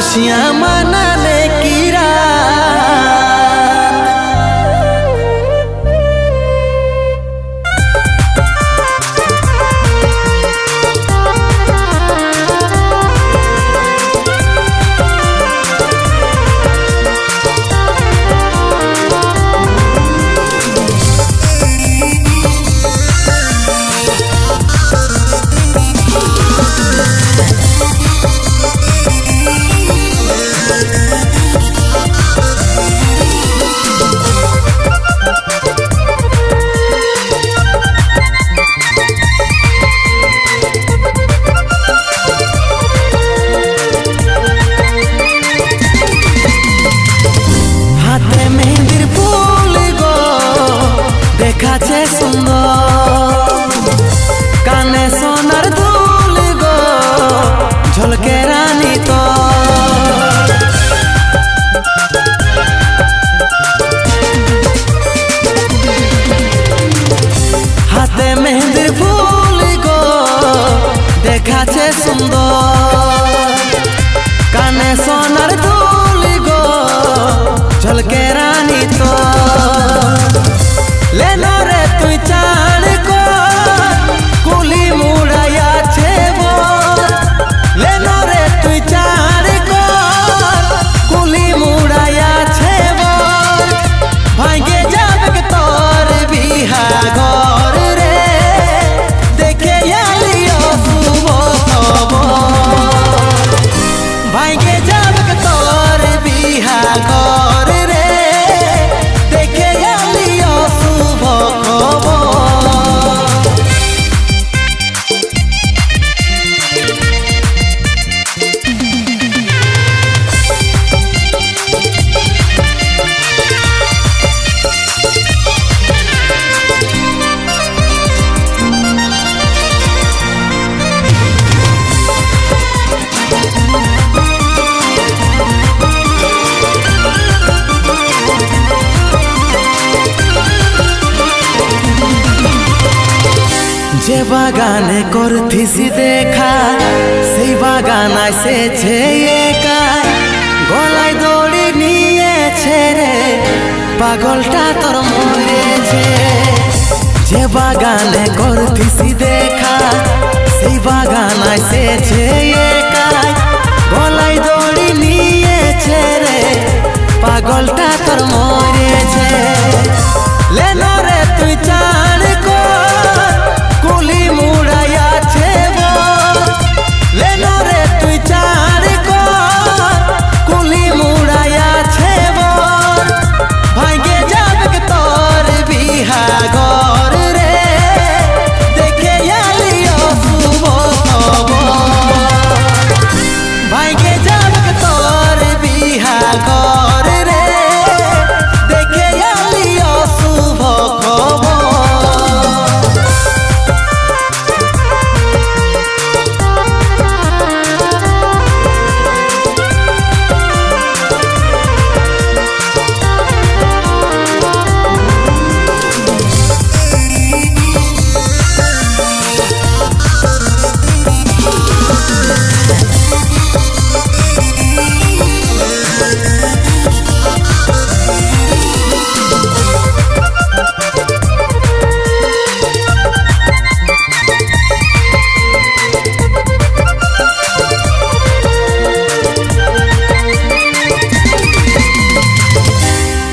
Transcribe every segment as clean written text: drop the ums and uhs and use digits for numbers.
खुशियाँ मनाने की रात। দেখাছে সুন্দর কানে সোনার দুল গো ঝলকে রানী তো হাতে মেহেন্দির ফুল গো দেখাছে সুন্দর কানে সোনার দুল গো ঝলকে রানী তো लेनो रे तुई चाण को कुली मुड़ाया छे वो लेनो रे तुई चाण को कुली मुड़ाया छे वो भांगे जाब के तोर बिहा घर रे देखे आलियो सुबो तबो भांगे जाब के तोर बिहा घर रे देखे आलियो যে বাগানে করথিসি দেখা সেই বাগান এসেছে একা গলায় দড়ি নিয়েছে রে পাগলটা তোর মরেছে যে বাগানে করথিসি দেখা সেই বাগান এসেছে একা গলায় দড়ি নিয়েছে রে পাগলটা তোর মরেছে লেনো রে তুই চাণ কো कुली मुड़ाया छे वो लेनो रे तुई चाण को कुली मुड़ाया छे वो भांगे जाब के तोर बिहा घर रे देखे आलियो सुबो तबो भांगे जाब के तोर बिहा घर रे देखे आलियो सुबो तबो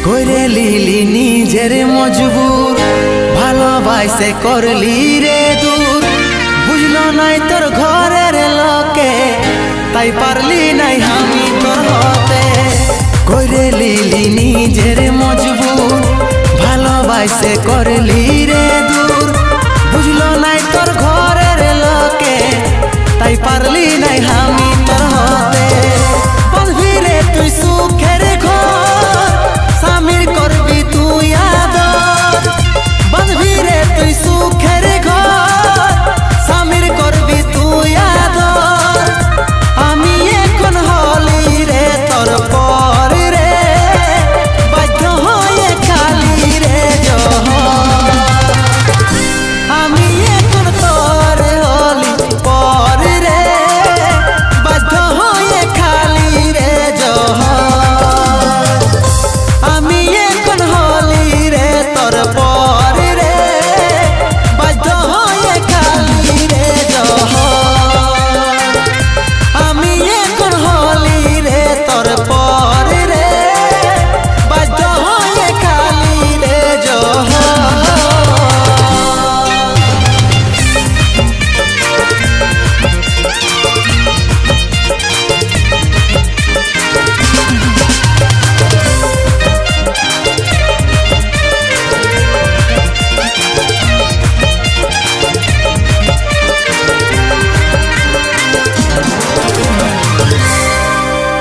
করে লিলি নিজের মজবুর ভালোবাসে করলি রে দূর বুঝলো নাই তোর ঘরের লোকে তাই পারলি নাই আমি তোর হতে করে লিলি নিজের মজবুর ভালোবাসে করে